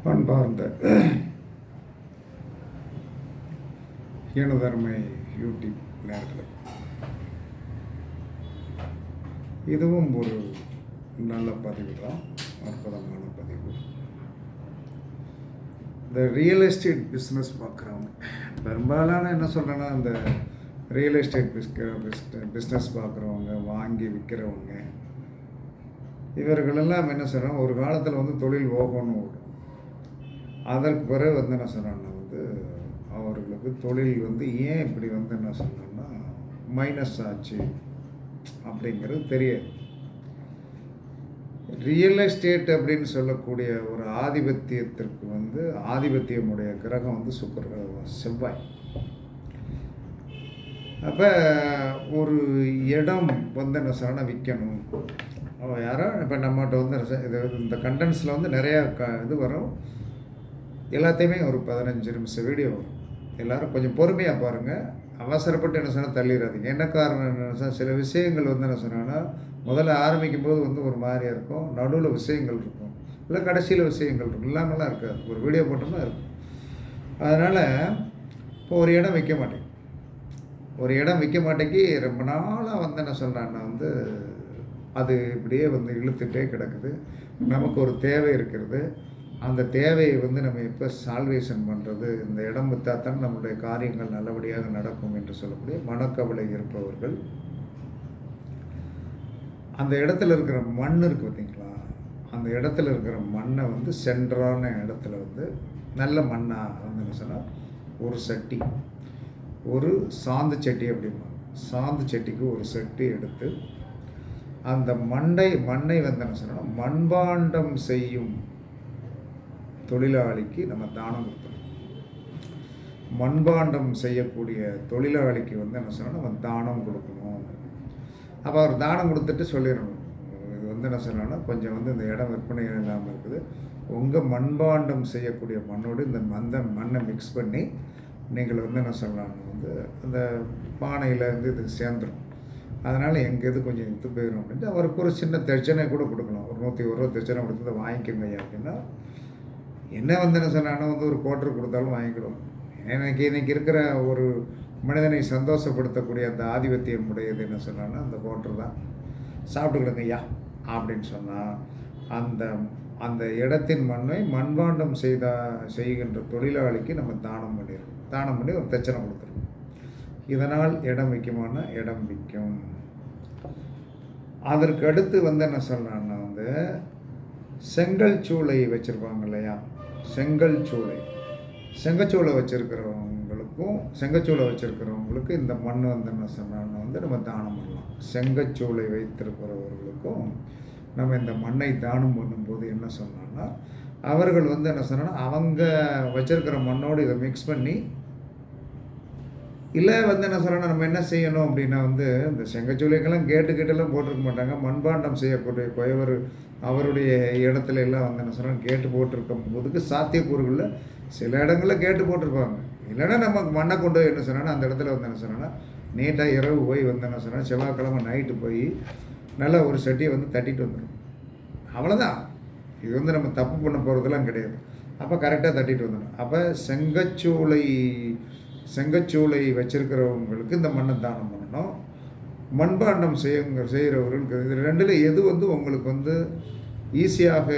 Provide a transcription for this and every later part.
பண்பார்ந்த எனதருமை யூடியூப் நேயர்களே, இதுவும் ஒரு நல்ல பதிவு தான், அற்புதமான பதிவு. இந்த ரியல் எஸ்டேட் பிஸ்னஸ் பார்க்குறவங்க பெரும்பாலான என்ன சொல்கிறேன்னா, இந்த ரியல் எஸ்டேட் பிஸ்னஸ் பார்க்குறவங்க, வாங்கி விற்கிறவங்க, இவர்களெல்லாம் என்ன சொல்கிறாங்க, ஒரு காலத்தில் வந்து தொழில் ஓகோன்னு ஓடும். அதற்கு பிறகு வந்து என்ன சொன்னான்னா அவர்களுக்கு தொழில் வந்து ஏன் இப்படி வந்து என்ன சொன்னோன்னா மைனஸ் ஆச்சு அப்படிங்கிறது தெரியாது. ரியல் எஸ்டேட் அப்படின்னு சொல்லக்கூடிய ஒரு ஆதிபத்தியத்திற்கு வந்து ஆதிபத்தியமுடைய கிரகம் வந்து செவ்வாய். அப்போ ஒரு இடம் வந்து என்ன சொன்னால் விற்கணும், யாரோ இப்போ நம்மகிட்ட வந்து இந்த கண்டென்ட்ஸில் வந்து நிறையா இது வரும். எல்லாத்தையுமே ஒரு 15 நிமிஷம் வீடியோ வரும். எல்லோரும் கொஞ்சம் பொறுமையாக பாருங்கள், அவசரப்பட்டு என்ன சொன்னால் தள்ளிடாதீங்க. என்ன காரணம் என்ன சொன்னால், சில விஷயங்கள் வந்து என்ன சொன்னாங்கன்னா முதல்ல ஆரம்பிக்கும் போது வந்து ஒரு மாதிரியாக இருக்கும், நடுவில் விஷயங்கள் இருக்கும், இல்லை கடைசியில் விஷயங்கள் இருக்கும், இல்லாமலாம் இருக்காது. ஒரு வீடியோ போட்டோம்னா இருக்கும். அதனால் இப்போ ஒரு இடம் விற்க மாட்டேங்க, ரொம்ப நாளாக வந்து என்ன சொல்கிறான்னா வந்து அது இப்படியே வந்து இழுத்துட்டே கிடக்குது. நமக்கு ஒரு தேவை இருக்கிறது, அந்த தேவையை வந்து நம்ம எப்போ சால்வேஷன் பண்ணுறது, இந்த இடம் விற்றாத்தான் நம்மளுடைய காரியங்கள் நல்லபடியாக நடக்கும் என்று சொல்லக்கூடிய மனக்கவலை இருப்பவர்கள், அந்த இடத்துல இருக்கிற மண் இருக்குது பார்த்தீங்களா, அந்த இடத்துல இருக்கிற மண்ணை வந்து சென்றான இடத்துல வந்து நல்ல மண்ணாக வந்து என்ன சொன்னால் ஒரு சட்டி, ஒரு சாந்து சட்டி அப்படிமா, சாந்து சட்டிக்கு ஒரு சட்டி எடுத்து அந்த மண்ணை வந்து என்ன சொன்னால் மண்பாண்டம் செய்யும் தொழிலாளிக்கு நம்ம தானம் கொடுக்கணும். மண்பாண்டம் செய்யக்கூடிய தொழிலாளிக்கு வந்து என்ன சொன்னால் நம்ம தானம் கொடுக்கணும். அப்போ அவர் தானம் கொடுத்துட்டு சொல்லிடணும், இது வந்து என்ன சொன்னோன்னா கொஞ்சம் வந்து இந்த இடம் விற்பனை இல்லாமல் இருக்குது, உங்கள் மண்பாண்டம் செய்யக்கூடிய மண்ணோடு இந்த மண்ணை மிக்ஸ் பண்ணி நீங்கள் வந்து என்ன சொல்லலாம்னு வந்து அந்த பானையில் வந்து இது சேர்ந்துடும், அதனால் எங்கள் இது கொஞ்சம் இது போயிடும் அப்படின்ட்டு அவருக்கு ஒரு சின்ன தட்சணை கூட கொடுக்கலாம். ஒரு 101 ரூபா தட்சணை கொடுத்து வாங்கிக்கோங்க அப்படின்னா என்ன வந்து என்ன சொன்னாங்கன்னா வந்து ஒரு கோட்டர் கொடுத்தாலும் வாங்கிக்கிடுவோம். இன்னைக்கு இருக்கிற ஒரு மனிதனை சந்தோஷப்படுத்தக்கூடிய அந்த ஆதிபத்தியம் உடையது என்ன சொன்னான்னா அந்த கோட்டர் தான். சாப்பிட்டுக்கிடுங்க ஐயா அப்படின்னு சொன்னால் அந்த இடத்தின் மண்ணை மண்பாண்டம் செய்கின்ற தொழிலாளிக்கு நம்ம தானம் பண்ணி ஒரு தட்சணை கொடுத்துருவோம். இதனால் இடம் விற்குமானா இடம் விற்கும். அதற்கு அடுத்து வந்து என்ன சொல்லலான்னா வந்து செங்கல் சூளை வச்சுருப்பாங்க இல்லையா, செங்கச்சூளை வச்சுருக்கிறவங்களுக்கு இந்த மண் வந்து என்ன சொன்னான்னா வந்து நம்ம தானம் பண்ணலாம். செங்கச்சூளை வைத்திருக்கிறவர்களுக்கும் நம்ம இந்த மண்ணை தானம் பண்ணும்போது என்ன சொன்னான்னா அவர்கள் வந்து என்ன சொன்னான்னா அவங்க வச்சுருக்கிற மண்ணோடு இதை மிக்ஸ் பண்ணி, இல்லை வந்து என்ன சொல்கிறேன்னா நம்ம என்ன செய்யணும் அப்படின்னா வந்து இந்த செங்கச்சூளைக்கெல்லாம் கேட்டெல்லாம் போட்டிருக்க மாட்டாங்க. மண்பாண்டம் செய்யக்கூடிய குயவர் அவருடைய இடத்துல எல்லாம் வந்து என்ன சொன்னால் கேட்டு போட்டிருக்கும் போதுக்கு சாத்தியக்கூறுகளில் சில இடங்களில் கேட்டு போட்டிருப்பாங்க. இல்லைன்னா நம்ம மண்ணை கொண்டு என்ன சொன்னால் அந்த இடத்துல வந்து என்ன சொன்னால் நீட்டாக இரவு போய் வந்து என்ன சொன்னால் செவ்வாய்க்கிழமை நைட்டு போய் நல்லா ஒரு சட்டியை வந்து தட்டிட்டு வந்துடும், அவ்வளோதான். இது வந்து நம்ம தப்பு பண்ண போகிறதுலாம் கிடையாது. அப்போ கரெக்டாக தட்டிட்டு வந்துடும். அப்போ செங்கச்சூளை வச்சிருக்கிறவங்களுக்கு இந்த மண்ணை தானம் பண்ணணும். மண்பாண்டம் செய்கிறவர்களுக்கு இது ரெண்டில் எது வந்து உங்களுக்கு வந்து ஈஸியாக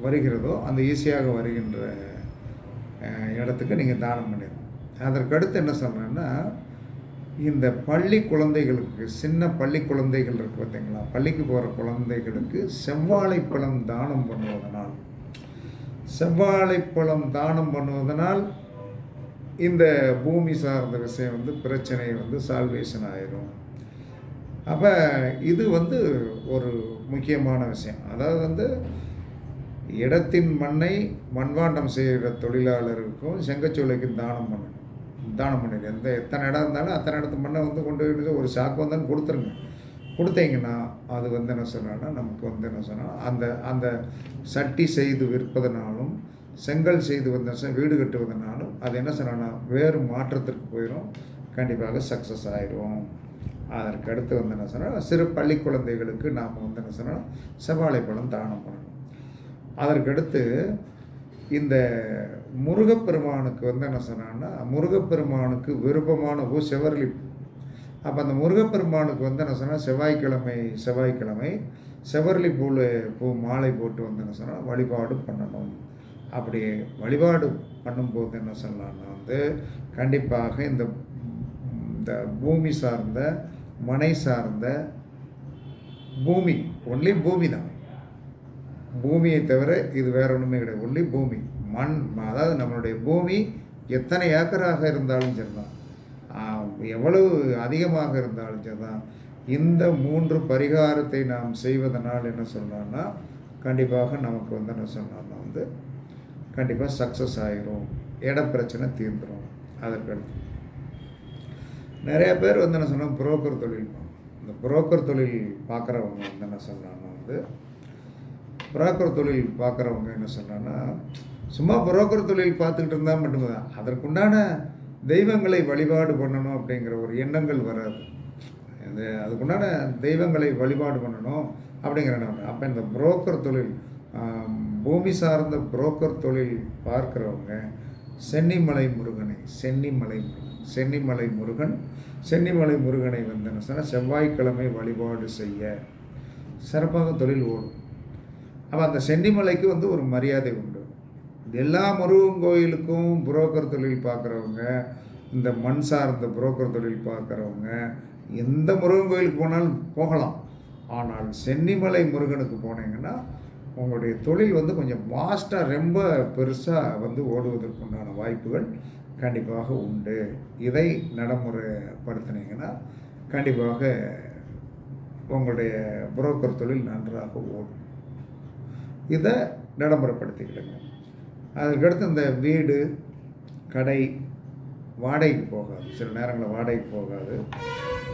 வருகிறதோ அந்த ஈஸியாக வருகின்ற இடத்துக்கு நீங்கள் தானம் பண்ணிடணும். அதற்கடுத்து என்ன சொல்கிறேன்னா, இந்த பள்ளி குழந்தைகளுக்கு, சின்ன பள்ளி குழந்தைகள் இருக்குது பார்த்தீங்களா, பள்ளிக்கு போகிற குழந்தைகளுக்கு செவ்வாழைப்பழம் தானம் பண்ணுவதனால் இந்த பூமி சார்ந்த விஷயம் வந்து பிரச்சனை வந்து சால்வேஷன் ஆயிடும். அப்போ இது வந்து ஒரு முக்கியமான விஷயம். அதாவது வந்து இடத்தின் மண்ணை மண்பாண்டம் செய்கிற தொழிலாளருக்கும் செங்கச்சூளைக்கும் தானம் பண்ணிடு. எத்தனை இடம் இருந்தாலும் அத்தனை இடத்து மண்ணை வந்து கொண்டு ஒரு சாக்கு வந்தாலும் கொடுத்தீங்கன்னா அது வந்து என்ன சொன்னான்னா நமக்கு வந்து என்ன சொன்னால் அந்த சட்டி செய்து விற்பதனாலும் செங்கல் செய்து வீடு கட்டுவதனாலும் அது என்ன சொன்னா வேறு மாற்றத்திற்கு போயிடும், கண்டிப்பாக சக்ஸஸ் ஆகிடும். அதற்கு அடுத்து வந்து என்ன சொன்னால் சிறு பள்ளி குழந்தைகளுக்கு நாம் வந்து என்ன சொன்னால் செவ்வாழைப்பழம் தானம் பண்ணணும். அதற்கடுத்து இந்த முருகப்பெருமானுக்கு வந்து என்ன சொன்னான்னா, முருகப்பெருமானுக்கு விருப்பமான பூ செவ்வரளி. அப்போ அந்த முருகப்பெருமானுக்கு வந்து என்ன சொன்னால், செவ்வாய்க்கிழமை செவ்வரளி பூ மாலை போட்டு வந்து என்ன சொன்னால் வழிபாடு பண்ணணும். அப்படி வழிபாடு பண்ணும்போது என்ன சொல்லலாம்னா வந்து, கண்டிப்பாக இந்த இந்த பூமி சார்ந்த, மனை சார்ந்த, பூமி ஒன்லி பூமி தான், பூமியை தவிர இது வேற ஒன்றுமே கிடையாது. ஒன்லி பூமி, மண். அதாவது நம்மளுடைய பூமி எத்தனை ஏக்கராக இருந்தாலும் சரிதான், எவ்வளவு அதிகமாக இருந்தாலும் சரிதான், இந்த 3 பரிகாரத்தை நாம் செய்வதனால் என்ன சொல்லலாம்னா, கண்டிப்பாக நமக்கு வந்து என்ன சொல்லலாம்னா வந்து கண்டிப்பாக சக்ஸஸ் ஆகிரும், இட பிரச்சனை தீர்ந்துடும். அதற்கடுத்து நிறைய பேர் வந்து என்ன சொன்னால் புரோக்கர் தொழில். இந்த புரோக்கர் தொழில் பார்க்குறவங்க வந்து என்ன சொல்லலாம்னா வந்து, புரோக்கர் தொழில் பார்க்குறவங்க என்ன சொன்னான்னா, சும்மா புரோக்கர் தொழில் பார்த்துக்கிட்டு இருந்தால் மட்டும்தான், அதற்குண்டான தெய்வங்களை வழிபாடு பண்ணணும் அப்படிங்கிற ஒரு எண்ணங்கள் வராது. அதுக்குண்டான தெய்வங்களை வழிபாடு பண்ணணும் அப்படிங்கிற எண்ணம். அப்போ இந்த புரோக்கர் தொழில், பூமி சார்ந்த புரோக்கர் தொழில் பார்க்குறவங்க சென்னிமலை முருகனை வந்து என்ன சொன்னால் செவ்வாய்க்கிழமை வழிபாடு செய்ய சிறப்பாக தொழில் ஓடும். அப்போ அந்த சென்னிமலைக்கு வந்து ஒரு மரியாதை உண்டு. எல்லா முருகன் கோயிலுக்கும் புரோக்கர் தொழில் பார்க்குறவங்க, இந்த மண் சார்ந்த புரோக்கர் தொழில் பார்க்குறவங்க எந்த முருகன் கோயிலுக்கு போனாலும் போகலாம். ஆனால் சென்னிமலை முருகனுக்கு போனீங்கன்னா உங்களுடைய தொழில் வந்து கொஞ்சம் வாஸ்ட்டாக, ரொம்ப பெருசாக வந்து ஓடுவதற்குண்டான வாய்ப்புகள் கண்டிப்பாக உண்டு. இதை நடைமுறைப்படுத்தினீங்கன்னா கண்டிப்பாக உங்களுடைய புரோக்கர் தொழில் நன்றாக ஓடும். இதை நடைமுறைப்படுத்திக்கிடுங்க. அதுக்கடுத்து இந்த வீடு, கடை வாடகைக்கு போகாது. சில நேரங்களில் வாடகைக்கு போகாது.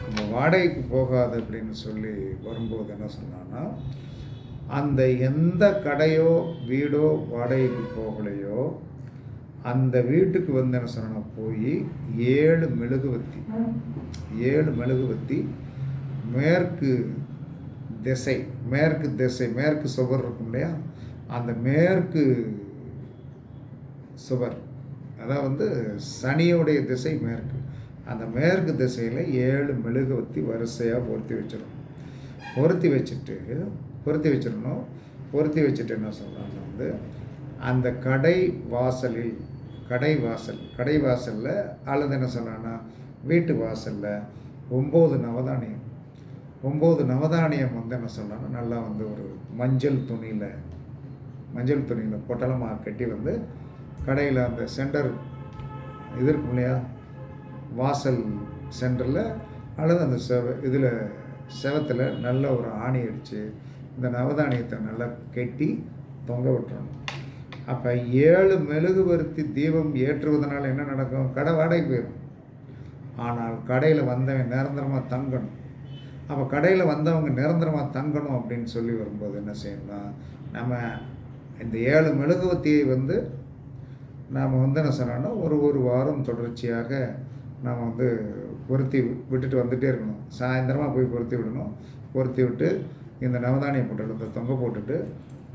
நம்ம வாடகைக்கு போகாது அப்படின்னு சொல்லி வரும்போது என்ன சொன்னான்னா, அந்த எந்த கடையோ வீடோ வாடகைக்கு போகலையோ அந்த வீட்டுக்கு வந்து என்ன சொன்னா போய் 7 மெழுகுவத்தி மேற்கு திசை சுவர் இருக்கும் இல்லையா, அந்த மேற்கு சுவர், அதாவது வந்து சனியோடைய திசை மேற்கு, அந்த மேற்கு திசையில் 7 மெழுகுவத்தி வரிசையாக பொருத்தி வச்சிடணும். பொருத்தி வச்சுட்டு என்ன சொல்கிறாங்க வந்து, அந்த கடை வாசலில் அல்லது என்ன சொன்னான்னா வீட்டு வாசலில் 9 நவதானியம் வந்து என்ன சொல்கிறாங்கன்னா நல்லா வந்து ஒரு மஞ்சள் துணியில் பொட்டலமாக கட்டி வந்து கடையில் அந்த சென்டர் இது இருக்கும் இல்லையா, வாசல் சென்டரில் அல்லது அந்த செவத்தில் நல்ல ஒரு ஆணி அடித்து இந்த நவதானியத்தை நல்லா கட்டி தொங்க விட்டுறணும். அப்போ 7 மெழுகுவர்த்தி தீபம் ஏற்றுவதனால என்ன நடக்கும்? கடை வாடகை போயிடும். ஆனால் கடையில் வந்தவன் நிரந்தரமாக தங்கணும். அப்போ கடையில் வந்தவங்க நிரந்தரமாக தங்கணும் அப்படின்னு சொல்லி வரும்போது என்ன செய்யணும், நம்ம இந்த 7 மெழுகுவத்தியை வந்து நாம் வந்து என்ன சொன்னோன்னா ஒரு வாரம் தொடர்ச்சியாக நாம் வந்து பொருத்தி விட்டுட்டு வந்துகிட்டே இருக்கணும். சாயந்தரமாக போய் பொருத்தி விடணும். பொருத்தி விட்டு இந்த நவதானிய பொட்டலத்தை தொங்க போட்டுட்டு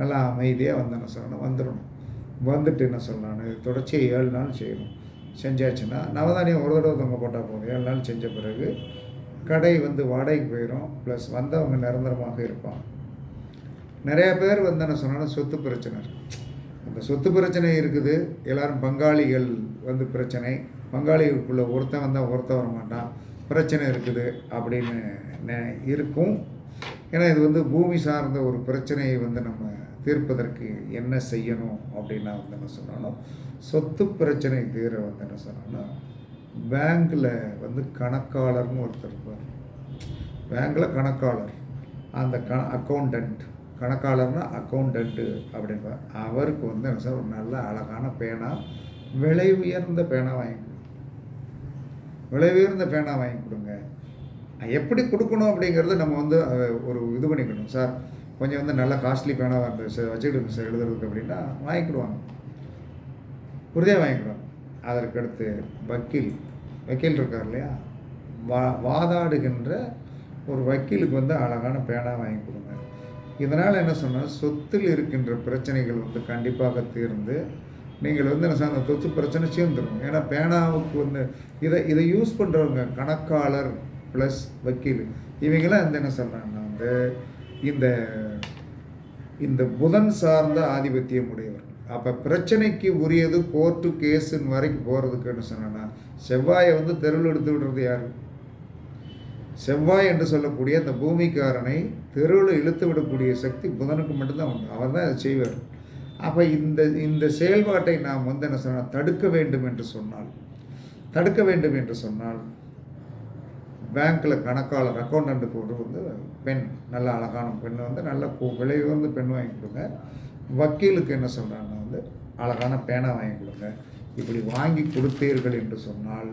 நல்லா அமைதியாக வந்து என்ன சொல்லணும் வந்துடணும். வந்துட்டு என்ன சொல்லலான்னு தொடர்ச்சியாக 7 நாள் செய்யணும். செஞ்சாச்சுன்னா நவதானியம் ஒரு தடவை தொங்க போட்டால் போதும். 7 நாள் செஞ்ச பிறகு கடை வந்து வாடகைக்கு போயிடும். ப்ளஸ் வந்தவங்க நிரந்தரமாக இருப்பாங்க. நிறையா பேர் வந்து என்ன சொன்னாலும் சொத்து பிரச்சனை, அந்த சொத்து பிரச்சனை இருக்குது. எல்லோரும் பங்காளிகள் வந்து பிரச்சனை, பங்காளிகளுக்குள்ளே ஒருத்தன் வந்தால் ஒருத்தன் வர மாட்டான், பிரச்சனை இருக்குது அப்படின்னு இருக்கும். ஏன்னா இது வந்து பூமி சார்ந்த ஒரு பிரச்சனையை வந்து நம்ம தீர்ப்பதற்கு என்ன செய்யணும் அப்படின்னா வந்து என்ன சொன்னாலும், சொத்து பிரச்சனை தீர வந்து என்ன சொன்னாலும் பேங்க்கில் வந்து கணக்காளர்னு ஒருத்தர் இருப்பார். பேங்க்கில் கணக்காளர், அந்த கணக்காளர்னா அக்கௌண்டண்ட்டு அப்படின்பார். அவருக்கு வந்து என்ன சார் ஒரு நல்ல அழகான பேனா, விலை உயர்ந்த பேனா வாங்கி கொடுங்க. எப்படி கொடுக்கணும் அப்படிங்கிறது நம்ம வந்து ஒரு இது பண்ணிக்கணும். சார் கொஞ்சம் வந்து நல்ல காஸ்ட்லி பேனாவாக இருந்தது சார், வச்சுக்கிடுங்க சார் எழுதுறதுக்கு அப்படின்னா வாங்கிக்கிடுவாங்க, உறுதியாக வாங்கிக்கிடுவாங்க. அதற்கடுத்து வக்கீல் இருக்கார் இல்லையா, வாதாடுகின்ற ஒரு வக்கீலுக்கு வந்து அழகான பேனா வாங்கி கொடுங்க. இதனால் என்ன சொன்னால் சொத்தில் இருக்கின்ற பிரச்சனைகள் வந்து கண்டிப்பாக தீர்ந்து நீங்கள் வந்து என்ன அந்த சொத்து பிரச்சனை சேர்ந்துடும். ஏன்னா பேனாவுக்கு வந்து இதை யூஸ் பண்ணுறவங்க கணக்காளர் ப்ளஸ் வக்கீல் இவங்களாம் வந்து என்ன சொல்கிறாங்கன்னா வந்து இந்த இந்த புதன் சார்ந்த ஆதிபத்தியம் உடையவர். அப்போ பிரச்சனைக்கு உரியது கோர்ட்டு கேஸுன்னு வரைக்கும் போகிறதுக்கு என்ன சொன்னேன்னா செவ்வாயை வந்து தெருவில் எடுத்து விடுறது யார்? செவ்வாய் என்று சொல்லக்கூடிய அந்த பூமிக்காரனை தெருவில் இழுத்து விடக்கூடிய சக்தி புதனுக்கு மட்டும்தான் உண்டு. அவர் தான் அதை செய்வார். அப்போ இந்த செயல்பாட்டை நாம் வந்து என்ன சொன்னால் தடுக்க வேண்டும் என்று சொன்னால் பேங்க்கில் கணக்காளர் அக்கௌண்டண்ட்டுக்கு ஒரு வந்து பெண், நல்ல அழகான பெண் வந்து நல்ல விலை வந்து பெண் வாங்கி கொடுங்க. வக்கீலுக்கு என்ன சொல்கிறாங்கன்னா வந்து அழகான பேனா வாங்கி கொடுங்க. இப்படி வாங்கி கொடுத்தீர்கள் என்று சொன்னால்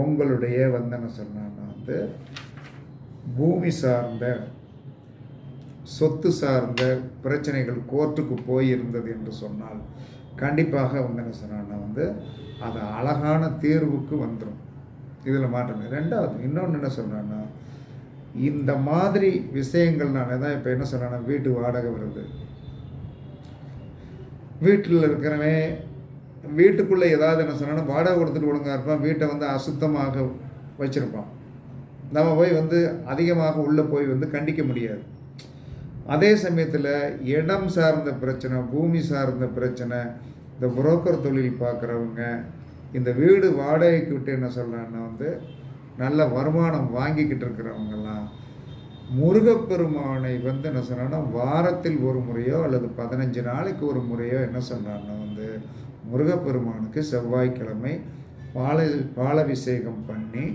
உங்களுடைய வந்து என்ன சொன்னான்னா வந்து பூமி சார்ந்த சொத்து சார்ந்த பிரச்சனைகள் கோர்ட்டுக்கு போயிருந்தது என்று சொன்னால் கண்டிப்பாக வந்து என்ன சொன்னான்னா வந்து அது அழகான தீர்வுக்கு வந்துடும். இதில் மாற்றம். ரெண்டாவது இன்னொன்று என்ன சொல்கிறேன்னா இந்த மாதிரி விஷயங்கள் நான் தான் இப்போ என்ன சொல்கிறேன்னா வீட்டு வாடகை வருது. வீட்டில் இருக்கிறவன் வீட்டுக்குள்ளே ஏதாவது என்ன சொன்னா வாடகை கொடுத்துட்டு ஒழுங்காக இருப்பான், வீட்டை வந்து அசுத்தமாக வச்சுருப்பான். நம்ம போய் வந்து அதிகமாக உள்ளே போய் வந்து கண்டிக்க முடியாது. அதே சமயத்தில் இடம் சார்ந்த பிரச்சனை, பூமி சார்ந்த பிரச்சனை, இந்த புரோக்கர் தொழில் பார்க்குறவங்க இந்த வீடு வாடகைக்கு விட்டு என்ன சொல்கிறாங்கன்னா வந்து நல்ல வருமானம் வாங்கிக்கிட்டு இருக்கிறவங்கெல்லாம் முருகப்பெருமானை வந்து என்ன சொன்னான்னா வாரத்தில் ஒரு முறையோ அல்லது 15 நாளைக்கு ஒரு முறையோ என்ன சொல்கிறாங்கன்னா வந்து முருகப்பெருமானுக்கு செவ்வாய்க்கிழமை பாலாபிஷேகம் பண்ணி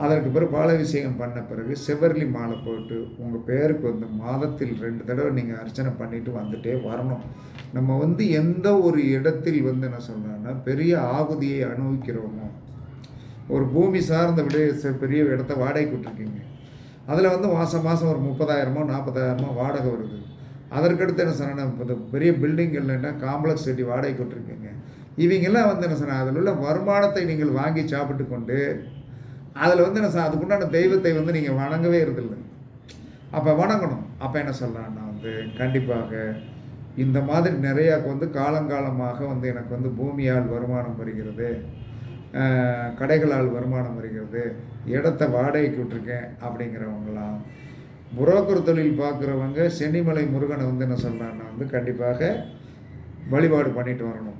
அதற்கு பிறகு பாலாபிஷேகம் பண்ண பிறகு செவ்வரளி மாலை போட்டு உங்கள் பேருக்கு வந்து மாதத்தில் 2 தடவை நீங்கள் அர்ச்சனை பண்ணிட்டு வந்துட்டே வரணும். நம்ம வந்து எந்த ஒரு இடத்தில் வந்து என்ன சொல்கிறோன்னா பெரிய ஆகுதியை அனுபவிக்கிறோமோ, ஒரு பூமி சார்ந்த பெரிய இடத்த வாடகைக்கு விட்டுருக்கீங்க, அதில் வந்து மாதம் ஒரு 30,000மோ 40,000மோ வாடகை வருது. அதற்கடுத்து என்ன சொன்னால் பெரிய பில்டிங் இல்லைன்னா காம்ப்ளெக்ஸ் கட்டி வாடகைக்கு விட்டுருக்கீங்க. இவங்கெல்லாம் வந்து என்ன சொன்னால் அதில் உள்ள வருமானத்தை நீங்கள் வாங்கி சாப்பிட்டு கொண்டு அதில் வந்து என்ன அதுக்குண்டான தெய்வத்தை வந்து நீங்கள் வணங்கவே இருதில்லை. அப்போ வணங்கணும். அப்போ என்ன சொல்லலான்னா வந்து கண்டிப்பாக இந்த மாதிரி நிறையா வந்து காலங்காலமாக வந்து எனக்கு வந்து பூமியால் வருமானம் வருகிறது, கடைகளால் வருமானம் வருகிறது, இடத்த வாடகைக்கு விட்டுருக்கேன் அப்படிங்கிறவங்களாம் புரோக்கர் தொழில் பார்க்குறவங்க சென்னிமலை முருகனை வந்து என்ன சொல்கிறான்னா வந்து கண்டிப்பாக வழிபாடு பண்ணிட்டு வரணும்.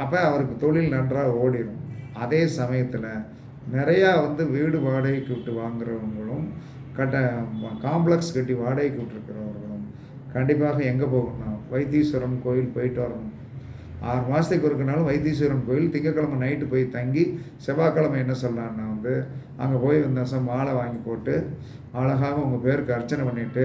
அப்போ அவருக்கு தொழில் நன்றாக ஓடிடும். அதே சமயத்தில் நிறையா வந்து வீடு வாடகைக்கு விட்டு வாங்குறவங்களும் காம்ப்ளெக்ஸ் கட்டி வாடகைக்கு விட்டுருக்கிறவர்களும் கண்டிப்பாக எங்கே போகணும்னா வைத்தீஸ்வரன் கோயில் போயிட்டு வரணும். 6 மாதத்துக்கு ஒருக்கனாலும் வைத்தீஸ்வரன் கோயில் திங்கக்கிழமை நைட்டு போய் தங்கி செவ்வாய்க்கிழமை என்ன சொல்லலான்னா வந்து அங்கே போய் வந்து மாலை வாங்கி போட்டு அழகாக உங்கள் பேருக்கு அர்ச்சனை பண்ணிவிட்டு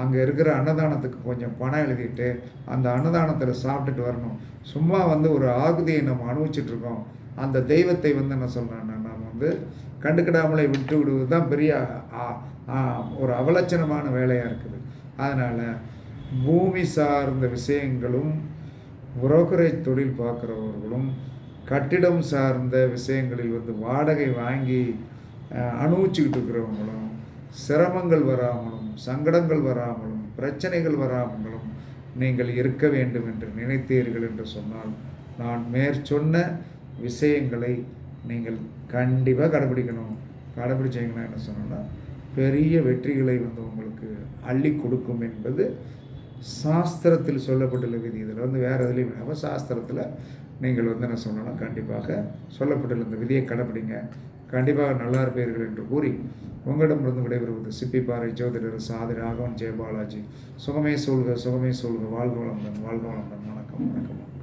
அங்கே இருக்கிற அன்னதானத்துக்கு கொஞ்சம் பணம் எழுதிட்டு அந்த அன்னதானத்தில் சாப்பிட்டுட்டு வரணும். சும்மா வந்து ஒரு ஆகுதியை நம்ம அனுபவிச்சிட்ருக்கோம். அந்த தெய்வத்தை வந்து என்ன சொல்கிறேன்னா நாம் வந்து கண்டுக்கிடாமலே விட்டு விடுவது தான் பெரிய ஒரு அவலட்சணமான வேலையாக இருக்குது. அதனால் பூமி சார்ந்த விஷயங்களும் புரோக்கரேஜ் தொழில் பார்க்குறவர்களும் கட்டிடம் சார்ந்த விஷயங்களில் வந்து வாடகை வாங்கி அனுபவிச்சுக்கிட்டு இருக்கிறவங்களும் சிரமங்கள் வராமலும் சங்கடங்கள் வராமலும் பிரச்சனைகள் வராமலும் நீங்கள் இருக்க வேண்டும் என்று நினைத்தீர்கள் என்று சொன்னால் நான் மேற்சொன்ன விஷயங்களை நீங்கள் கண்டிப்பாக கடைப்பிடிக்கணும். கடைப்பிடிச்சிங்கன்னா என்ன சொன்னோன்னா பெரிய வெற்றிகளை வந்து உங்களுக்கு அள்ளி கொடுக்கும் என்பது சாஸ்திரத்தில் சொல்லப்பட்டுள்ள விதி. இதில் வந்து வேறு எதுலேயும் இல்லாமல் சாஸ்திரத்தில் நீங்கள் வந்து என்ன சொன்னோன்னா கண்டிப்பாக சொல்லப்பட்டுள்ள இந்த விதியை கடைப்பிடிங்க, கண்டிப்பாக நல்லா இருப்பீர்கள் என்று கூறி உங்களிடமிருந்து விடைபெறுவது சிப்பிப்பாறை ஜோதிடர் சாதி ராகவன் ஜெயபாலாஜி. சுகமே சொல்க வாழ்க வளமுடன், வாழ்க வளமுடன். வணக்கம்.